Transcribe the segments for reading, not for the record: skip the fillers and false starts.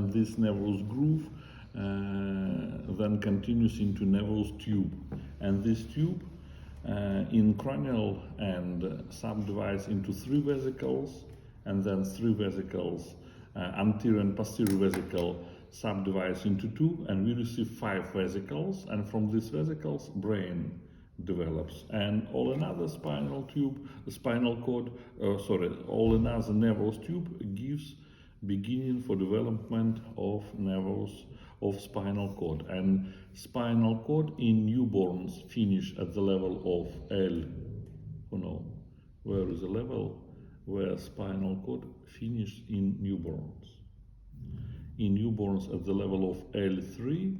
and this nervous groove then continues into nervous tube, and this tube in cranial end subdivides into 3 vesicles, and then 3 vesicles, anterior and posterior vesicle subdivides into 2, and we receive 5 vesicles, and from these vesicles brain develops, and all another spinal cord, all another nervous tube gives beginning for development of nervous of spinal cord, and spinal cord in newborns finish at the level of L. Where is the level where spinal cord finishes in newborns? In newborns at the level of L3,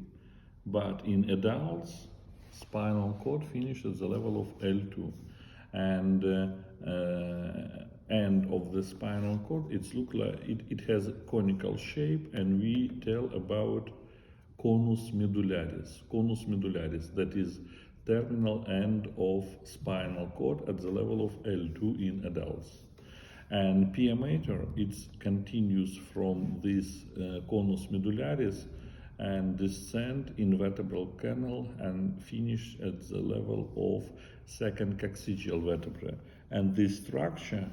but in adults spinal cord finishes at the level of L2, and end of the spinal cord it has a conical shape, and we tell about conus medullaris, that is terminal end of spinal cord at the level of L2 in adults. And pia mater, it continues from this conus medullaris and descend in vertebral canal and finish at the level of second coccygeal vertebra. And this structure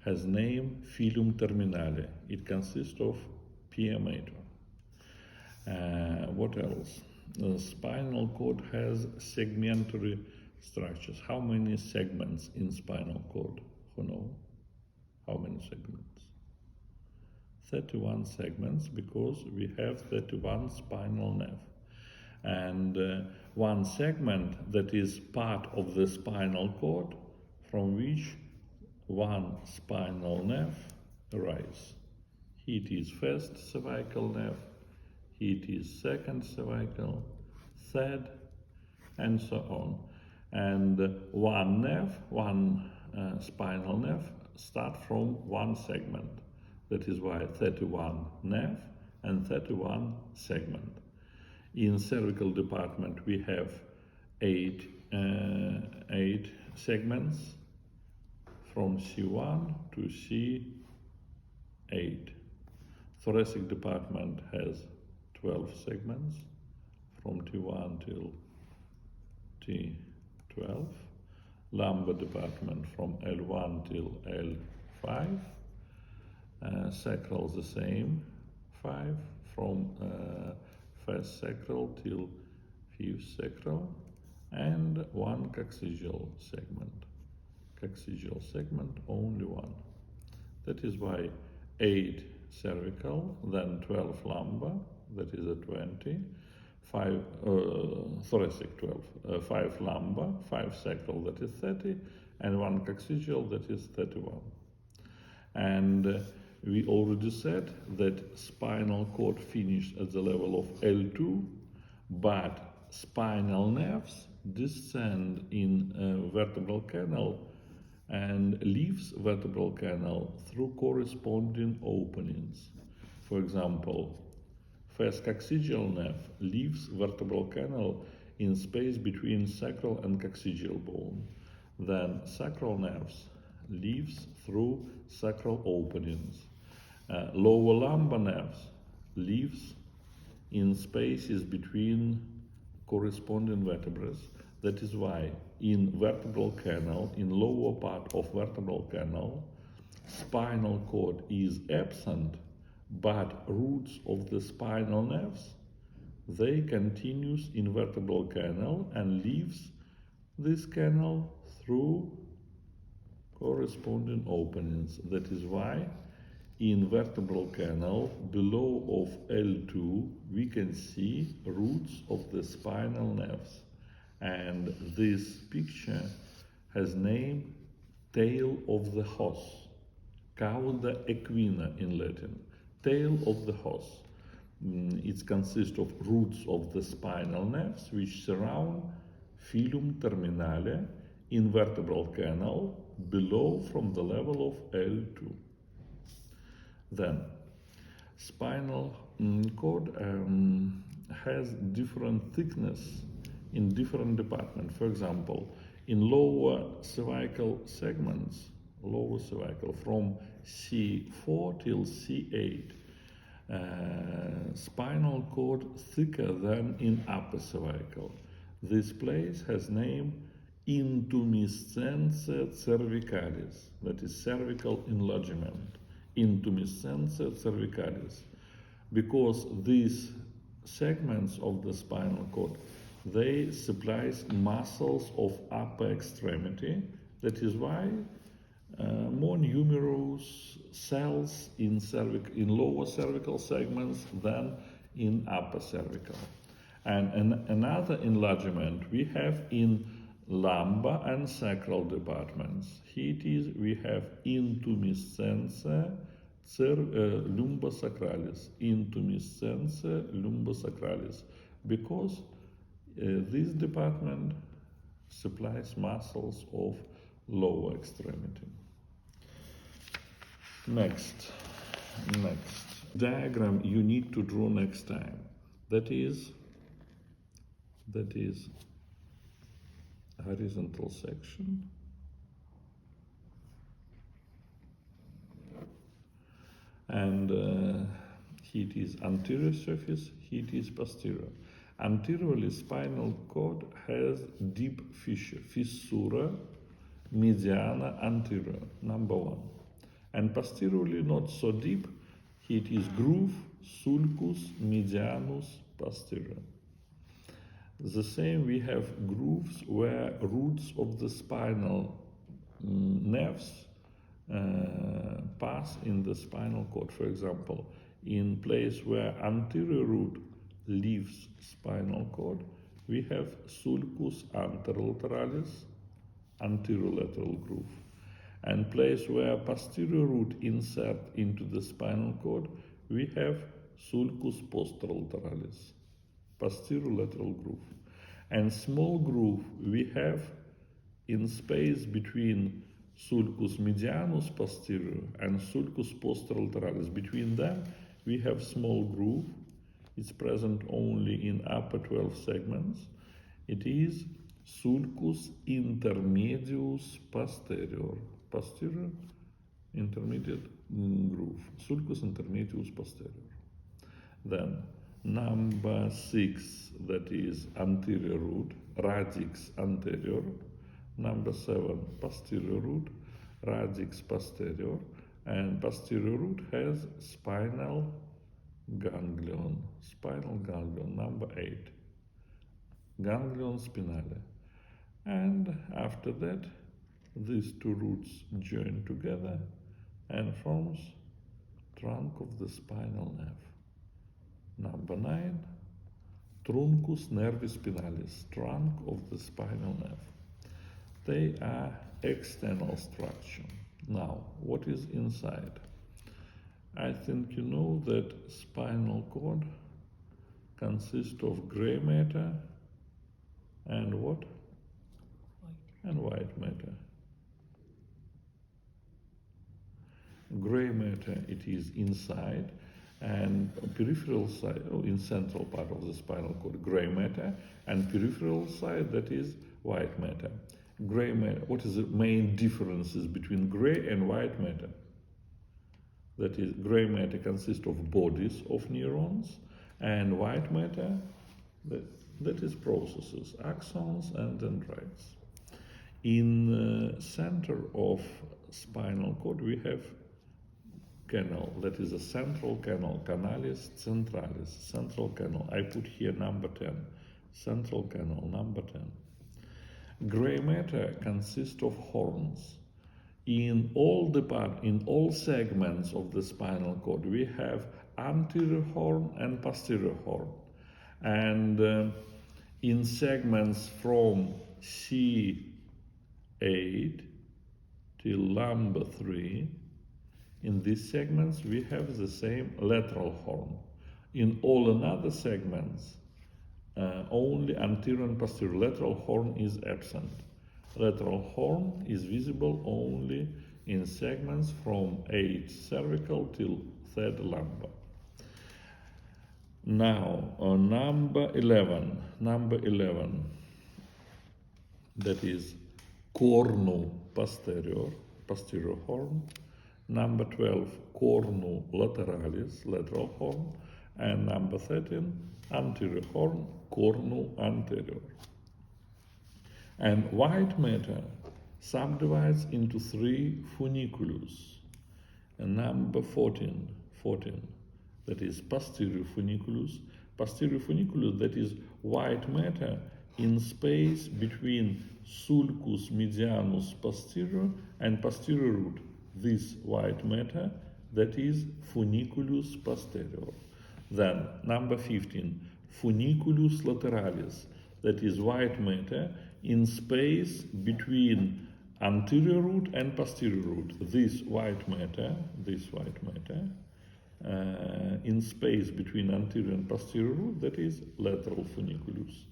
has name filum terminale. It consists of pia mater. What else? The spinal cord has segmentary structures. How many segments in spinal cord? Who knows? How many segments? 31 segments, because we have 31 spinal nerve. And one segment that is part of the spinal cord, from which one spinal nerve arises. It is first cervical nerve, it is second cervical, third, and so on. And one nerve, one spinal nerve, start from one segment. That is why 31 nerve and 31 segment. In cervical department we have 8 segments from C1 to C8. Thoracic department has 12 segments from T1 till T12. Lumbar department from L1 till L5. Sacral the same, 5, from first sacral till fifth sacral, and one coccygeal segment. Coccygeal segment, only one. That is why 8 cervical, then 12 lumbar, that is a 20, 5 thoracic 12, 5 lumbar, 5 sacral, that is 30, and 1 coccygeal, that is 31. And we already said that spinal cord finished at the level of L2, but spinal nerves descend in vertebral canal and leaves vertebral canal through corresponding openings. For example, first coccygeal nerve leaves vertebral canal in space between sacral and coccygeal bone. Then sacral nerves leaves through sacral openings. Lower lumbar nerves leaves in spaces between corresponding vertebrae. That is why in vertebral canal, in lower part of vertebral canal, spinal cord is absent, but roots of the spinal nerves, they continues in vertebral canal and leaves this canal through corresponding openings. That is why in vertebral canal below of L2 we can see roots of the spinal nerves, and this picture has name tail of the horse, cauda equina in Latin, tail of the horse. It consists of roots of the spinal nerves which surround filum terminale in vertebral canal below from the level of L2. Then, spinal cord has different thickness in different departments. For example, in lower cervical segments, lower cervical from C4 till C8, spinal cord thicker than in upper cervical. This place has name intumescence cervicalis, that is cervical enlargement, intumescence cervicalis, because these segments of the spinal cord, they supplies muscles of upper extremity. That is why more numerous cells in lower cervical segments than in upper cervical. And another enlargement we have in lumbar and sacral departments. Here it is, we have intumescence lumbosacralis, intumescence lumbosacralis, because this department supplies muscles of lower extremity. Next diagram you need to draw next time. That is horizontal section and here it is anterior surface, here it is posterior. Anteriorly, spinal cord has deep fissure, fissura mediana anterior, number 1. And posteriorly, not so deep, here it is groove, sulcus medianus posterior. The same, we have grooves where roots of the spinal nerves pass in the spinal cord. For example, in place where anterior root leaves spinal cord, we have sulcus anterolaterales, anterolateral groove. And place where posterior root insert into the spinal cord, we have sulcus posterolaterales, posterolateral groove. And small groove we have in space between sulcus medianus posterior and sulcus posterolaterales. Between them we have small groove. It's present only in upper 12 segments. It is sulcus intermedius posterior, posterior intermediate groove, sulcus intermedius posterior. Then number 6, that is anterior root, radix anterior. Number 7, posterior root, radix posterior, and posterior root has spinal ganglion, number 8, ganglion spinale. And after that, these two roots join together and forms trunk of the spinal nerve. Number 9, truncus nervis spinalis, trunk of the spinal nerve. They are external structure. Now, what is inside? I think you know that spinal cord consists of gray matter and what? And white matter. Gray matter, it is inside, and peripheral side, in central part of the spinal cord, gray matter, and peripheral side, that is white matter. Gray matter, what is the main differences between gray and white matter? That is, gray matter consists of bodies of neurons, and white matter, that is processes, axons and dendrites. In the center of spinal cord, we have canal, that is a central canal, canalis centralis, central canal. I put here number 10, central canal, number 10. Gray matter consists of horns. In all segments of the spinal cord, we have anterior horn and posterior horn. And in segments from C8 till lumbar 3, in these segments we have the same lateral horn. In all other segments, only anterior and posterior lateral horn is absent. Lateral horn is visible only in segments from 8 cervical till 3rd lumbar. Now, on number 11, that is cornu posterior, posterior horn. Number 12, cornu lateralis, lateral horn. And number 13, anterior horn, cornu anterior. And white matter subdivides into 3 funiculus. And number 14, that is posterior funiculus. Posterior funiculus, that is white matter in space between sulcus medianus posterior and posterior root. This white matter, that is funiculus posterior. Then number 15, funiculus lateralis, that is white matter in space between anterior root and posterior root. This white matter, in space between anterior and posterior root, that is lateral funiculus.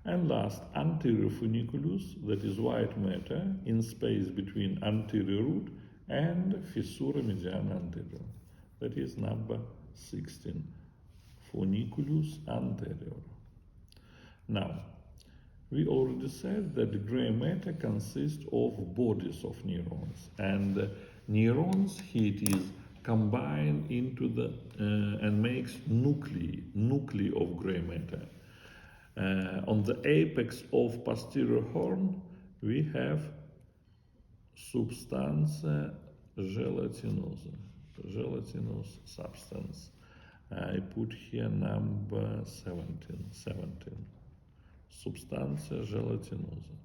And last, anterior funiculus, that is white matter in space between anterior root and fissura mediana anterior. That is number 16, funiculus anterior. Now, we already said that the gray matter consists of bodies of neurons, and neurons, it is combined into the and makes nuclei of gray matter. On the apex of posterior horn, we have substantia gelatinosa, gelatinous substance. I put here number 17. Substantia gelatinosa.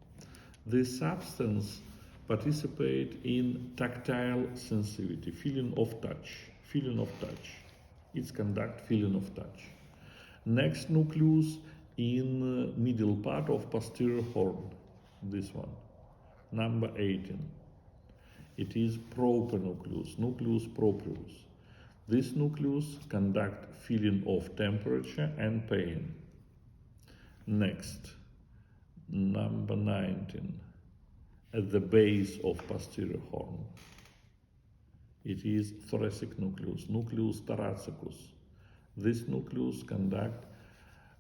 This substance participates in tactile sensitivity, feeling of touch. It's conduct feeling of touch. Next nucleus in middle part of posterior horn, this one, number 18. It is propernucleus, nucleus proprius. This nucleus conduct feeling of temperature and pain. Next, number 19, at the base of posterior horn. It is thoracic nucleus, nucleus thoracicus. This nucleus conduct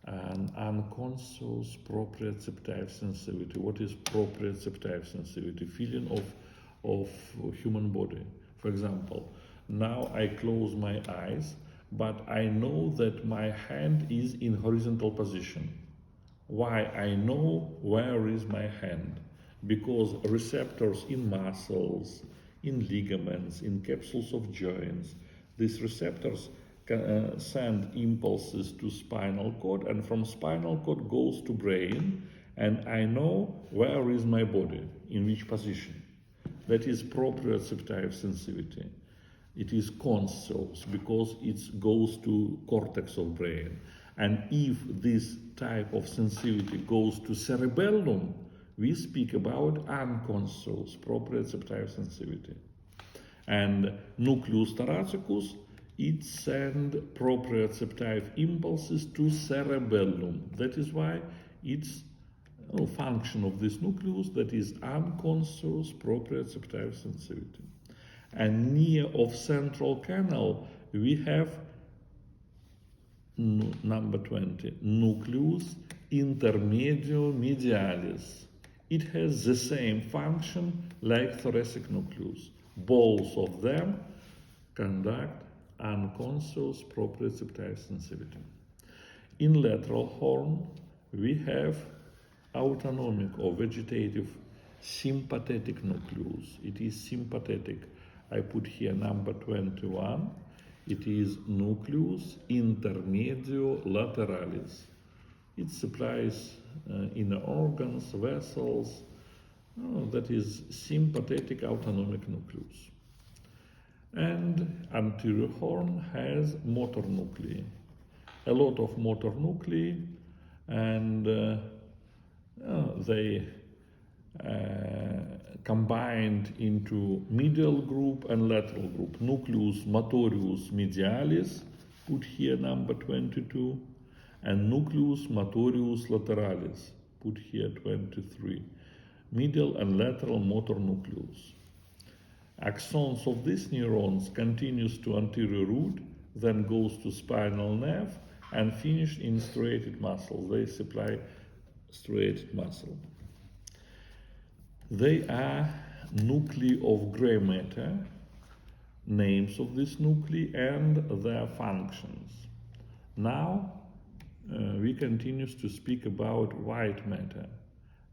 an unconscious proprioceptive sensitivity. What is proprioceptive sensitivity? Feeling of human body. For example, now I close my eyes, but I know that my hand is in horizontal position. Why I know where is my hand? Because receptors in muscles, in ligaments, in capsules of joints, these receptors can send impulses to spinal cord, and from spinal cord goes to brain, and I know where is my body, in which position. That is proprioceptive sensitivity. It is conscious because it goes to cortex of brain. And if this type of sensitivity goes to cerebellum, we speak about unconscious proprioceptive sensitivity. And nucleus thoracicus, it sends proprioceptive impulses to cerebellum. That is why it's a function of this nucleus, that is unconscious proprioceptive sensitivity. And near of central canal, we have number 20, nucleus intermedio medialis. It has the same function like thoracic nucleus. Both of them conduct unconscious proprioceptive sensitivity. In lateral horn, we have autonomic or vegetative sympathetic nucleus. It is sympathetic. I put here number 21. It is nucleus intermedio lateralis. It supplies inner organs, vessels. That is sympathetic autonomic nucleus. And anterior horn has motor nuclei. A lot of motor nuclei, and they combined into medial group and lateral group. Nucleus motorius medialis, put here number 22, and nucleus motorius lateralis, put here 23. Medial and lateral motor nucleus. Axons of these neurons continues to anterior root, then goes to spinal nerve, and finish in striated muscle. They supply striated muscle. They are nuclei of gray matter, names of these nuclei and their functions. Now we continue to speak about white matter.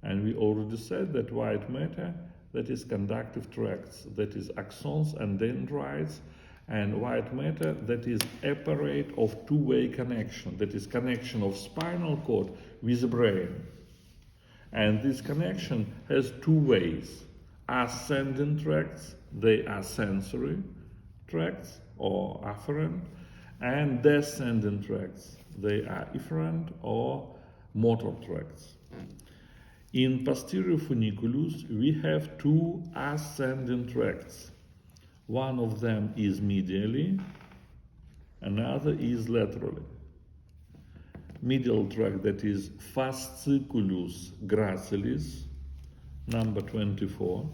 And we already said that white matter, that is conductive tracts, that is axons and dendrites, and white matter, that is apparate of two-way connection, that is connection of spinal cord with the brain. And this connection has two ways. Ascending tracts, they are sensory tracts or afferent, and descending tracts, they are efferent or motor tracts. In posterior funiculus, we have two ascending tracts. One of them is medially, another is laterally. Medial tract, that is fasciculus gracilis, number 24,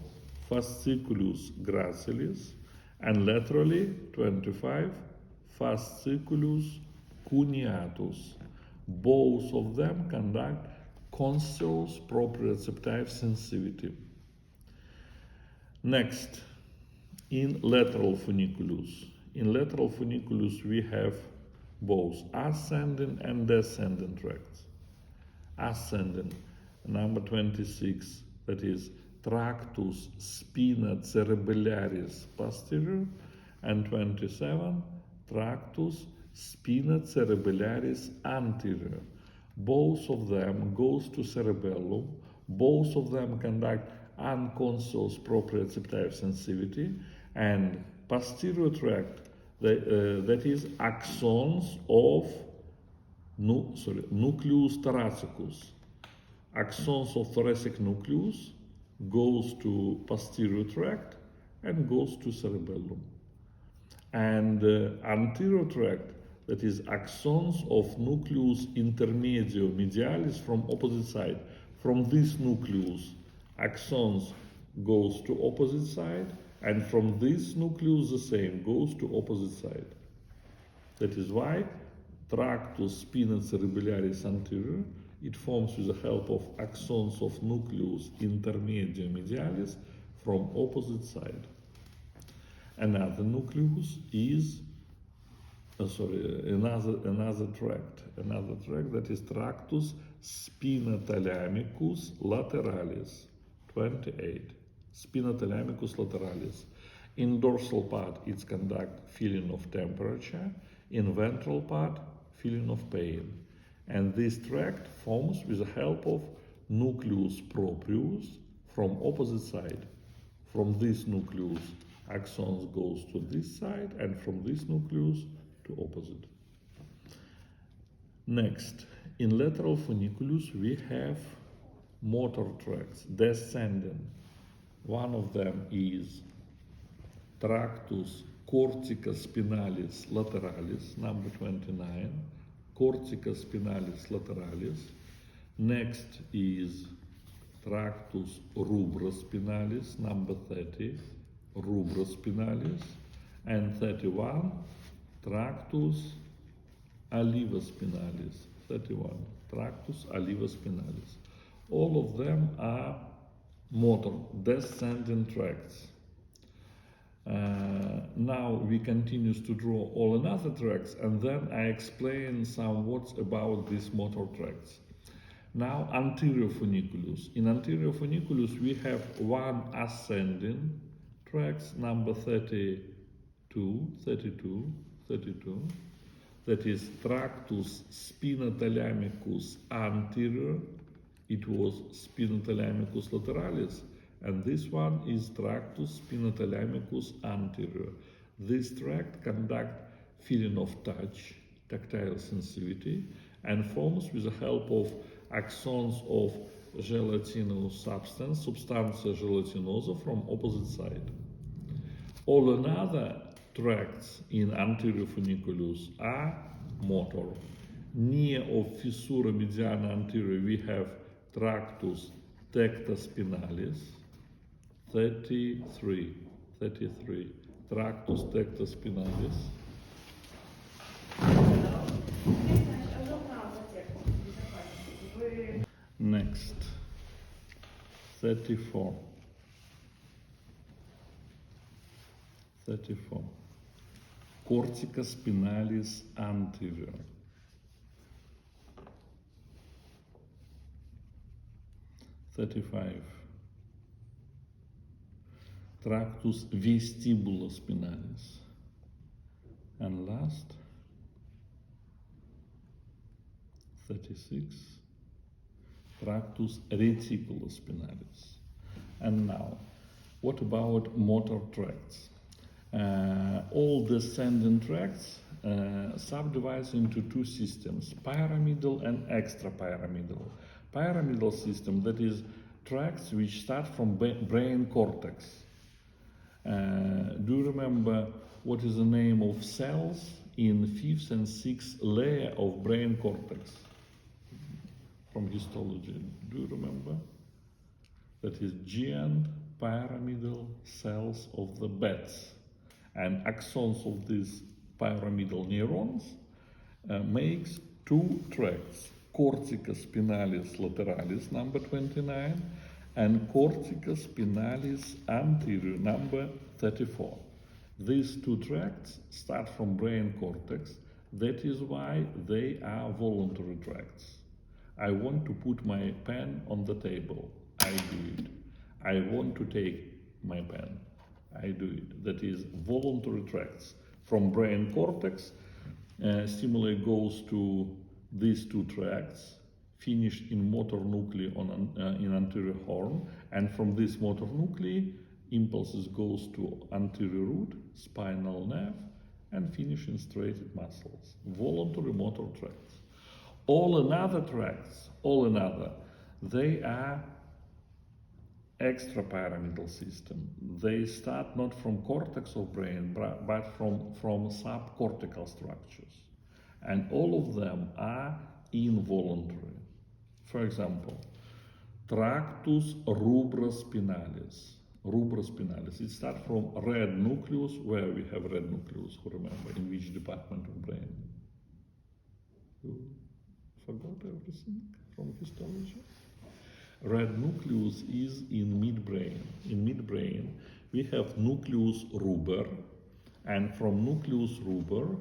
fasciculus gracilis, and laterally 25, fasciculus cuneatus. Both of them conduct conscious proprioceptive sensitivity. Next, in lateral funiculus. In lateral funiculus, we have both ascending and descending tracts. Ascending, number 26, that is tractus spina cerebellaris posterior, and 27, tractus spina cerebellaris anterior. Both of them goes to cerebellum, both of them conduct unconscious proprioceptive sensitivity, and posterior tract, that is axons of nucleus thoracicus. Axons of thoracic nucleus goes to posterior tract and goes to cerebellum. And anterior tract, that is axons of nucleus intermedio medialis from opposite side. From this nucleus, axons goes to opposite side, and from this nucleus the same, goes to opposite side. That is why tractus spina cerebellaris anterior, it forms with the help of axons of nucleus intermedio medialis from opposite side. Another nucleus is another tract that is tractus spinothalamicus lateralis, 28, spinothalamicus lateralis. In dorsal part, it's conduct feeling of temperature. In ventral part, feeling of pain. And this tract forms with the help of nucleus proprius from opposite side. From this nucleus, axons goes to this side, and from this nucleus to opposite. Next, in lateral funiculus, we have motor tracts, descending. One of them is tractus corticospinalis lateralis, number 29, corticospinalis lateralis. Next is tractus rubrospinalis, number 30, rubrospinalis, and 31, tractus aliviospinalis, 31, tractus aliviospinalis. All of them are motor, descending tracts. Now we continue to draw all another tracts, and then I explain some words about these motor tracts. Now anterior funiculus. In anterior funiculus we have one ascending tracts, number 32, that is tractus spinothalamicus anterior. It was spinothalamicus lateralis, and this one is tractus spinothalamicus anterior. This tract conducts feeling of touch, tactile sensitivity, and forms with the help of axons of gelatinous substance, substantia gelatinosa, from opposite side. All another tracts in anterior funiculus are motor. Near of fissura mediana anterior we have tractus tectospinalis, 33, tractus tectospinalis. Next, 34. Corticospinalis anterior. 35. Tractus vestibulospinalis. And last, 36. Tractus reticulospinalis. And now, what about motor tracts? All descending tracts subdivide into two systems, pyramidal and extrapyramidal. Pyramidal system, that is tracts which start from brain cortex. Do you remember what is the name of cells in fifth and sixth layer of brain cortex from histology? Do you remember? That is giant pyramidal cells of the bats, and axons of these pyramidal neurons makes two tracts, cortica spinalis lateralis number 29 and cortica spinalis anterior number 34. These two tracts start from brain cortex. That is why they are voluntary tracts. I want to put my pen on the table. I do it. I want to take my pen. I do it. That is voluntary tracts. From brain cortex, stimuli goes to these two tracts, finished in motor nuclei in anterior horn, and from this motor nuclei, impulses goes to anterior root, spinal nerve, and finish in striated muscles. Voluntary motor tracts. All another tracts, they are extrapyramidal system. They start not from cortex of brain, but from subcortical structures. And all of them are involuntary. For example, tractus rubraspinalis. Rubraspinalis. It starts from red nucleus. Where we have red nucleus, who remember? In which department of brain? You forgot everything from histology? Red nucleus is in midbrain. In midbrain, we have nucleus ruber, and from nucleus ruber,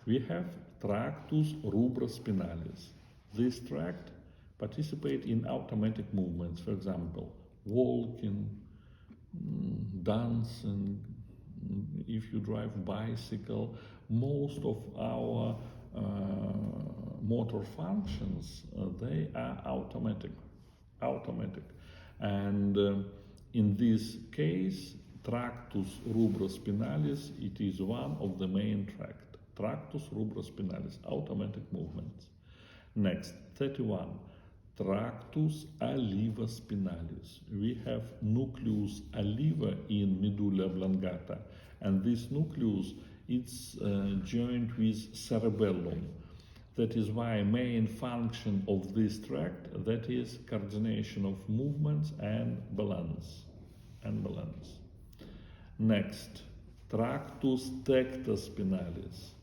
we have tractus rubraspinalis. This tract participate in automatic movements, for example, walking, dancing. If you drive bicycle, most of our motor functions, they are automatic. And in this case, tractus rubraspinalis, it is one of the main tract. Tractus rubraspinalis, automatic movements. Next, 31, tractus alliva-spinalis. We have nucleus alliva in medulla oblongata, and this nucleus it's joined with cerebellum. That is why main function of this tract, that is coordination of movements and balance. Next, tractus tectospinalis.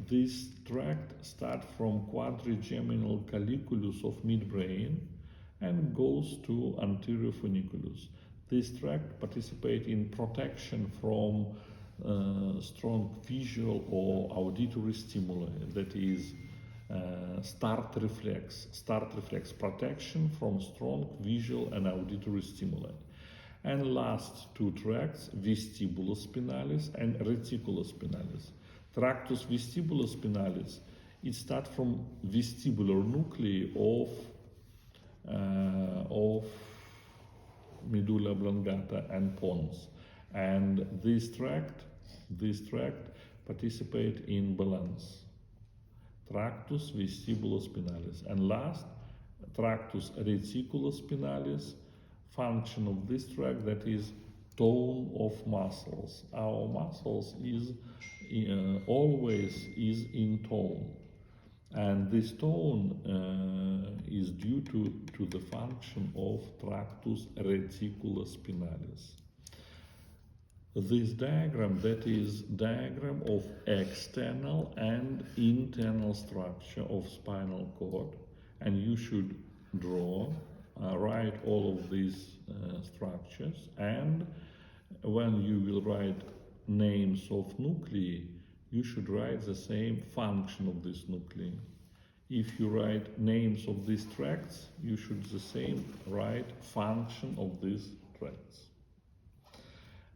This tract starts from quadrigeminal colliculus of midbrain and goes to anterior funiculus. This tract participates in protection from strong visual or auditory stimuli, that is start reflex protection from strong visual and auditory stimuli. And last two tracts, vestibulospinalis and reticulospinalis. Tractus vestibulospinalis, it starts from vestibular nuclei of medulla oblongata and pons. And this tract participate in balance. Tractus vestibulospinalis. And last, tractus reticulospinalis, function of this tract, that is tone of muscles. Our muscles is always is in tone, and this tone is due to the function of tractus reticulospinalis. This diagram, that is diagram of external and internal structure of spinal cord, and you should draw, write all of these structures, and when you will write names of nuclei, you should write the same function of this nuclei. If you write names of these tracts, you should the same write function of these tracts.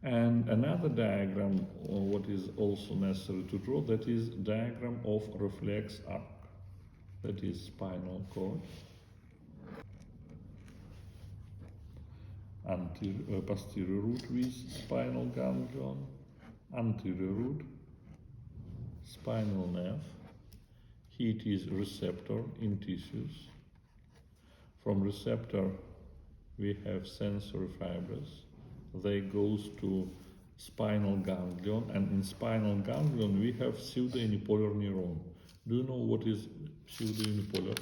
And another diagram, what is also necessary to draw, that is diagram of reflex arc. That is spinal cord, posterior root with spinal ganglion, anterior root, spinal nerve. Here it is receptor in tissues. From receptor we have sensory fibers. They goes to spinal ganglion, and in spinal ganglion we have pseudounipolar neuron. Do you know what is pseudounipolar?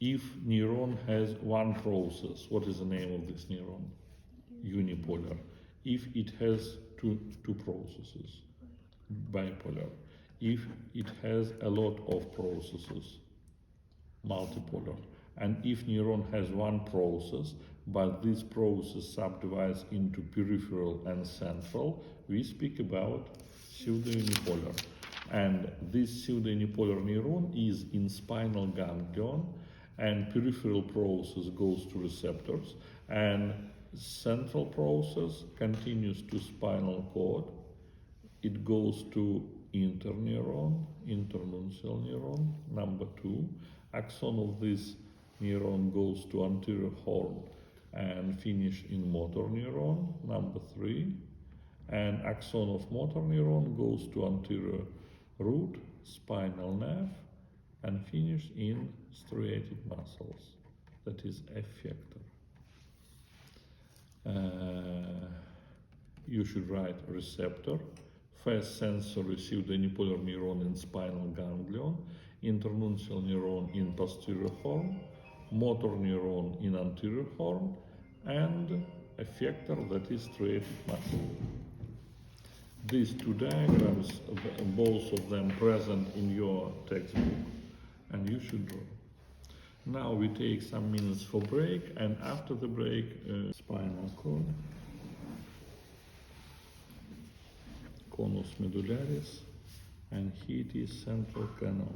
If neuron has one process, what is the name of this neuron? Unipolar. If it has two processes, bipolar. If it has a lot of processes, multipolar. And if neuron has one process, but this process subdivides into peripheral and central, we speak about pseudounipolar. And this pseudounipolar neuron is in spinal ganglion, and peripheral process goes to receptors, and central process continues to spinal cord. It goes to interneuron, internuncial neuron, number 2. Axon of this neuron goes to anterior horn and finish in motor neuron, number 3. And axon of motor neuron goes to anterior root, spinal nerve, and finish in striated muscles. That is effector. You should write receptor, first sensory pseudounipolar neuron in spinal ganglion, internuncial neuron in posterior horn, motor neuron in anterior horn, and effector, that is striated muscle. These two diagrams, both of them present in your textbook, and you should draw. Now we take some minutes for break, and after the break, spinal cord, conus medullaris, and here it is central canal.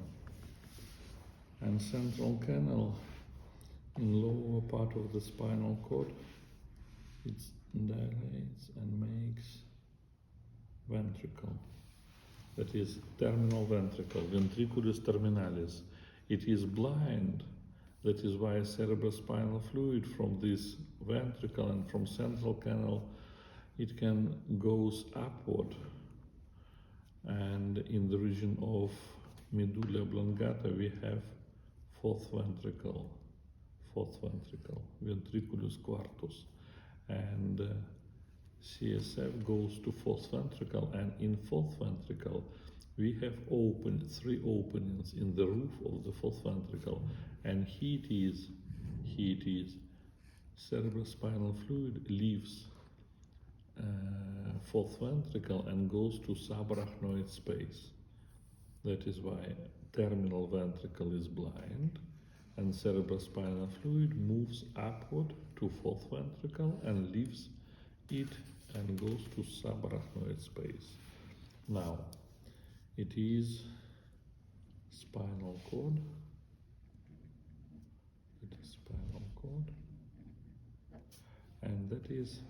And central canal in lower part of the spinal cord, it dilates and makes ventricle. That is terminal ventricle, ventriculus terminalis. It is blind. That is why cerebrospinal fluid from this ventricle and from central canal, it can goes upward. And in the region of medulla oblongata, we have fourth ventricle, ventriculus quartus. And CSF goes to fourth ventricle, and in fourth ventricle we have 3 openings in the roof of the fourth ventricle, and here it is, cerebrospinal fluid leaves fourth ventricle and goes to subarachnoid space. That is why terminal ventricle is blind, and cerebrospinal fluid moves upward to fourth ventricle and leaves it and goes to subarachnoid space. Now, it is spinal cord. It is spinal cord, and that is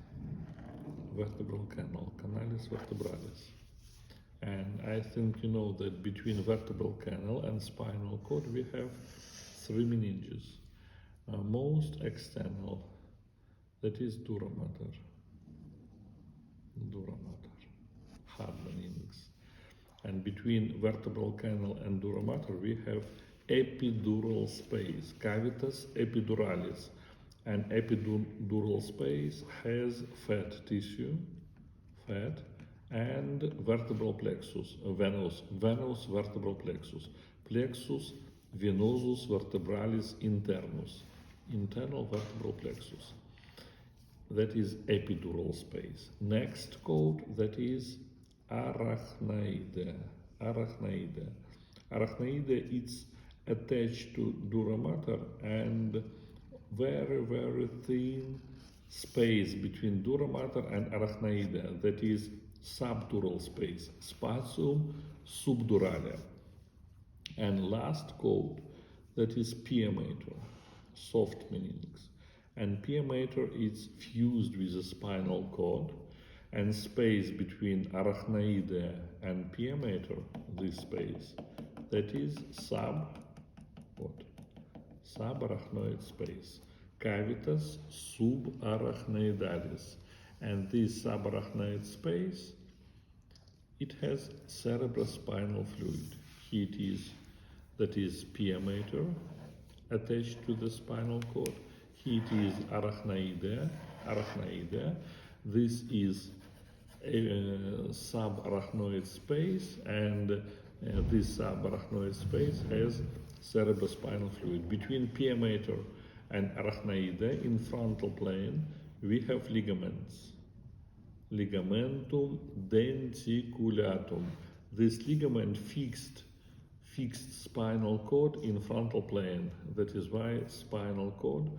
vertebral canal, canalis vertebralis. And I think you know that between vertebral canal and spinal cord we have 3 meninges. Most external, that is dura mater, hard meninges. And between vertebral canal and dura mater we have epidural space, cavitas epiduralis. And epidural space has fat tissue, and vertebral plexus, venous vertebral plexus, plexus venosus vertebralis internus, internal vertebral plexus. That is epidural space. Next code, that is arachnoide. Arachnoide, it's attached to dura mater, and very thin space between dura mater and arachnoide, that is subdural space, spatium subdurale. And last coat, that is pia mater, soft meninges. And pia mater is fused with the spinal cord, and space between arachnoidea and pia mater, this space, that is subarachnoid space, cavitas subarachnoidalis. And this subarachnoid space, it has cerebrospinal fluid. Here it is, that is pia mater attached to the spinal cord. Here it is arachnoidea. This is a subarachnoid space, and this subarachnoid space has cerebrospinal fluid. Between pia mater and arachnoidea in frontal plane, we have ligaments. Ligamentum denticulatum. This ligament fixed spinal cord in frontal plane. That is why spinal cord,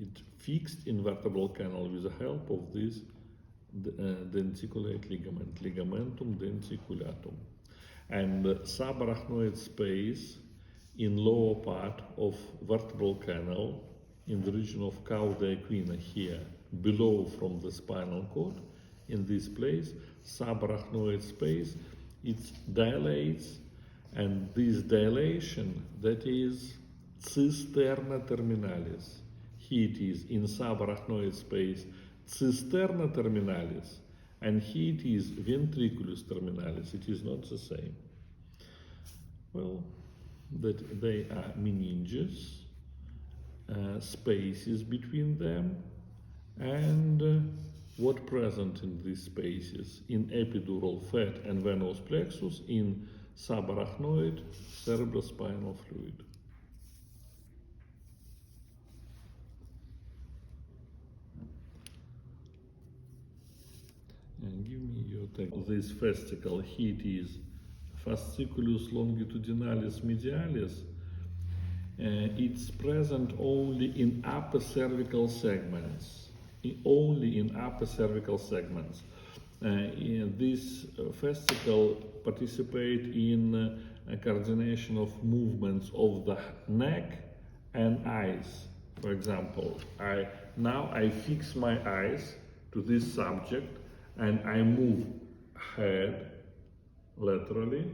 it fixed in vertebral canal with the help of this denticulate ligament, ligamentum denticulatum. And subarachnoid space in lower part of vertebral canal in the region of cauda equina, here below from the spinal cord, in this place, subarachnoid space, it dilates, and this dilation, that is cisterna terminalis. Here it is in subarachnoid space, cisterna terminalis, and here it is ventriculus terminalis. It is not the same. Well, that they are meninges, spaces between them, and what present in these spaces? In epidural fat and venous plexus, in subarachnoid cerebrospinal fluid. And give me your text. This fascicle, here it is fasciculus longitudinalis medialis. It's present only in upper cervical segments. Only in upper cervical segments. This fascicle participate in coordination of movements of the neck and eyes. For example, now I fix my eyes to this subject and I move head laterally,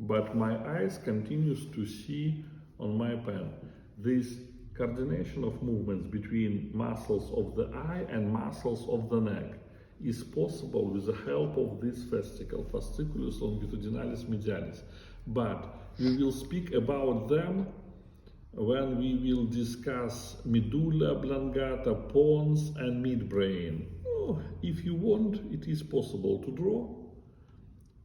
but my eyes continues to see on my pen. This coordination of movements between muscles of the eye and muscles of the neck is possible with the help of this fascicle, fasciculus longitudinalis medialis. But we will speak about them when we will discuss medulla oblongata, pons, and midbrain. If you want, it is possible to draw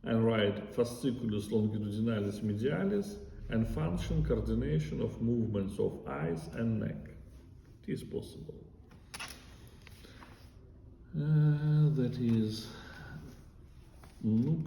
and write fasciculus longitudinalis medialis and function coordination of movements of eyes and neck. It is possible. That is Nuclei.